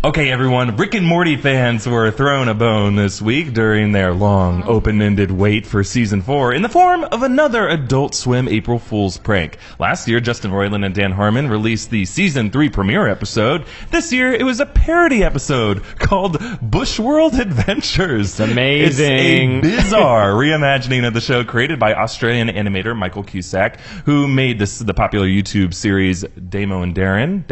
Okay, everyone, Rick and Morty fans were thrown a bone this week during their long, open-ended wait for Season 4 in the form of another Adult Swim April Fool's prank. Last year, Justin Roiland and Dan Harmon released the Season 3 premiere episode. This year, it was a parody episode called Bushworld Adventures. It's amazing. It's a bizarre reimagining of the show created by Australian animator Michael Cusack, who made the popular YouTube series Damo and Darren,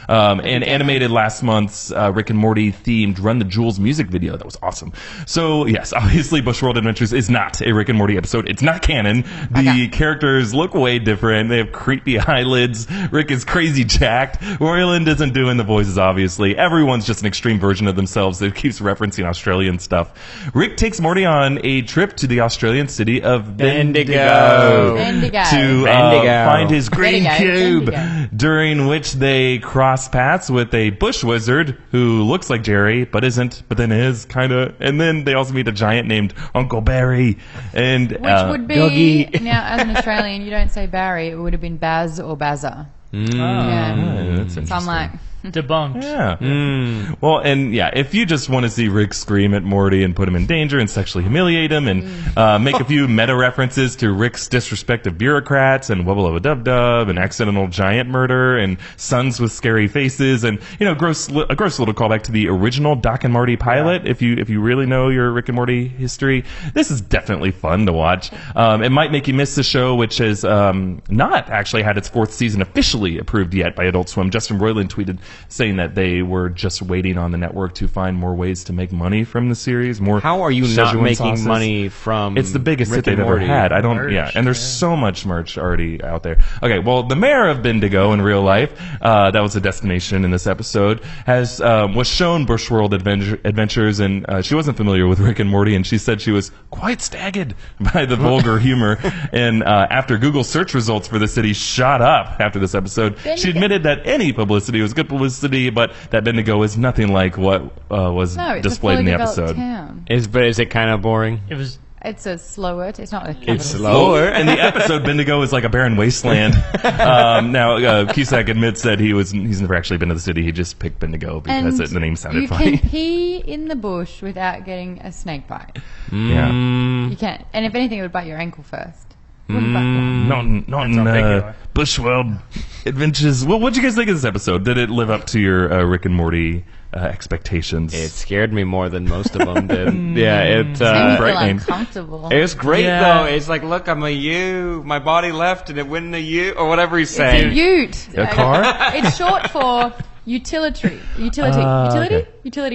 and animated last month Rick and Morty themed Run the Jewels music video. That was awesome. So yes, obviously Bushworld Adventures is not a Rick and Morty episode. It's not canon. The characters look way different. They have creepy eyelids. Rick is crazy jacked. Roiland isn't doing the voices, obviously. Everyone's just an extreme version of themselves that keeps referencing Australian stuff. Rick takes Morty on a trip to the Australian city of Bendigo to find his green cube, during which they cross paths with a bush wizard who looks like Jerry, but isn't, but then is, kind of. And then they also meet a giant named Uncle Barry. And which would be, now as an Australian, you don't say Barry, it would have been Baz or Bazza. That's so I'm like... Debunked. Yeah. Well, and yeah, if you just want to see Rick scream at Morty and put him in danger and sexually humiliate him and make a few meta references to Rick's disrespect of bureaucrats and wubble of a dub dub and accidental giant murder and sons with scary faces and a gross little callback to the original Doc and Marty pilot. If you really know your Rick and Morty history, this is definitely fun to watch. It might make you miss the show, which has not actually had its 4th season officially approved yet by Adult Swim. Justin Roiland tweeted saying that they were just waiting on the network to find more ways to make money from the series. How are you not making money from? It's the biggest hit they've ever had. And there's so much merch already out there. Okay, well, the mayor of Bendigo in real life, that was a destination in this episode, was shown Bushworld Adventures, and she wasn't familiar with Rick and Morty, and she said she was quite staggered by the vulgar humor. And after Google search results for the city shot up after this episode, she admitted that any publicity was good publicity, but that Bendigo is nothing like what was displayed in the episode. Is it kind of boring? It's a slower. It's not a capital. It's slower. In the episode, Bendigo is like a barren wasteland. Now, Cusack admits that he's never actually been to the city. He just picked Bendigo because the name sounded funny. You can pee in the bush without getting a snake bite. Yeah. You can't. And if anything, it would bite your ankle first. Not in Bushworld Adventures. Well, what did you guys think of this episode? Did it live up to your Rick and Morty expectations? It scared me more than most of them did. It's uncomfortable. It was great though. It's like, look, I'm a U. My body left and it went in a U, or whatever he's saying. It's a ute. A car? It's short for utility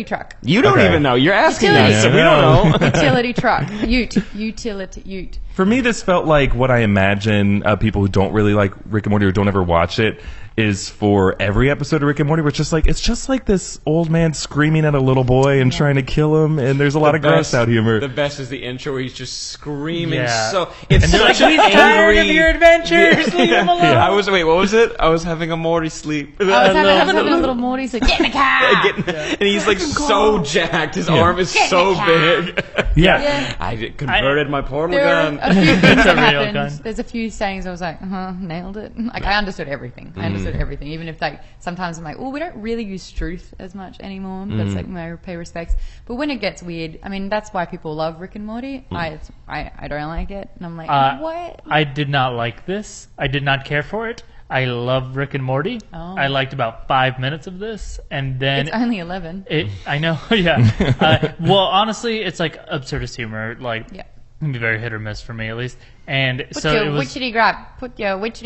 truck. You don't even know. You're asking us, so we don't know. Utility truck. Ute. For me, this felt like what I imagine people who don't really like Rick and Morty or don't ever watch it is for every episode of Rick and Morty, where it's just like this old man screaming at a little boy and trying to kill him, and there's a lot of gross out humor. The best is the intro where he's just screaming. Yeah. So it's such an angry. Tired of your adventures. Leave him alone. What was it? I was having a Morty sleep. I was having a little Morty sleep. Get in the car. And he's like so jacked. His arm is so big. Yeah. I converted my portal There gun. are a few things that happened. gun. There's a few sayings I was like, nailed it. Like I understood everything. Everything. Even if sometimes I'm like, we don't really use truth as much anymore. That's like my pay respects. But when it gets weird, I mean, that's why people love Rick and Morty. I don't like it, and I'm like, what? I did not like this. I did not care for it. I love Rick and Morty. I liked about 5 minutes of this, and then It's only 11. I know, yeah. Well, honestly, it's like absurdist humor. Like, it can be very hit or miss for me, at least. And Put your witchetty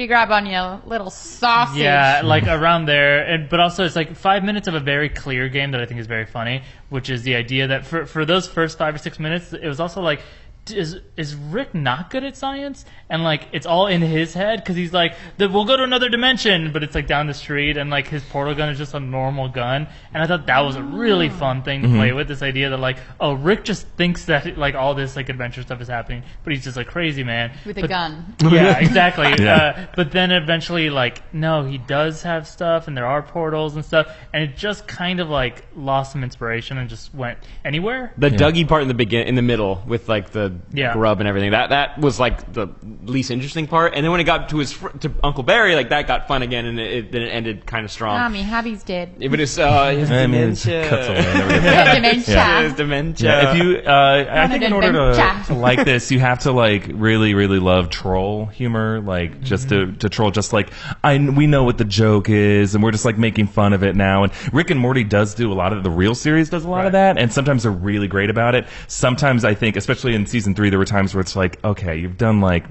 grab on your little sausage. Yeah, like around there. But also, it's like 5 minutes of a very clear game that I think is very funny, which is the idea that for those first 5 or 6 minutes, it was also like, is Rick not good at science? And like it's all in his head because he's like, we'll go to another dimension, but it's like down the street, and like his portal gun is just a normal gun. And I thought that was a really fun thing to play with, this idea that like, Rick just thinks that like all this like adventure stuff is happening, but he's just like crazy man with a gun. Yeah, exactly. But then eventually, like, no, he does have stuff, and there are portals and stuff, and it just kind of like lost some inspiration and just went anywhere. The Dougie part in the middle with like the Yeah. grub and everything. That was like the least interesting part. And then when it got to to Uncle Barry, like that got fun again, and then it ended kind of strong. Mommy, Happy's dead. But it's his dementia. Cuts away and everything. Dementia. His dementia. Yeah, if you, I think in order Dementia. to like this, you have to like really, really love troll humor, like just to troll. Just like we know what the joke is, and we're just like making fun of it now. And Rick and Morty does do a lot of the real series does a lot of that, and sometimes they're really great about it. Sometimes I think, especially in season 3, there were times where it's like, okay, you've done like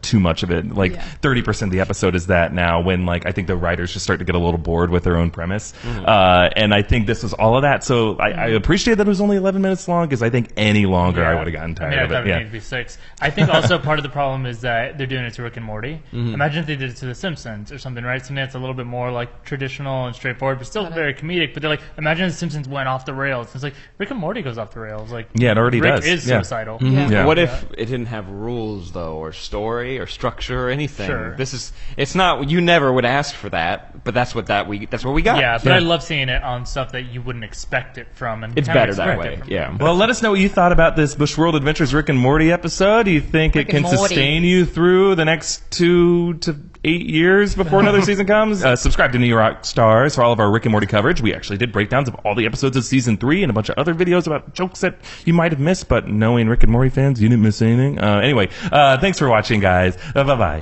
too much of it. Like 30% of the episode is that now. When like I think the writers just start to get a little bored with their own premise, and I think this was all of that. So I appreciate that it was only 11 minutes long, because I think any longer I would have gotten tired of it. I thought it needed to be 6. I think also part of the problem is that they're doing it to Rick and Morty. Imagine if they did it to The Simpsons or something, right? Something that's a little bit more like traditional and straightforward, but still very comedic. But they're like, imagine The Simpsons went off the rails. It's like Rick and Morty goes off the rails. Like, Yeah, it already Rick does. is suicidal. Yeah. What if it didn't have rules though, or story, or structure, or anything? Sure. It's not. You never would ask for that, but that's what we got. Yeah, but I love seeing it on stuff that you wouldn't expect it from, and It's kinda better that expect way. it from Yeah. Well, let us know what you thought about this Bush World Adventures Rick and Morty episode. Do you think Rick it can and Morty. sustain you through the next 2 to 8 years before another season comes? Subscribe to New Rock Stars for all of our Rick and Morty coverage. We actually did breakdowns of all the episodes of season 3 and a bunch of other videos about jokes that you might have missed, but knowing Rick and Morty fans, you didn't miss anything. Anyway, thanks for watching, guys. Bye-bye.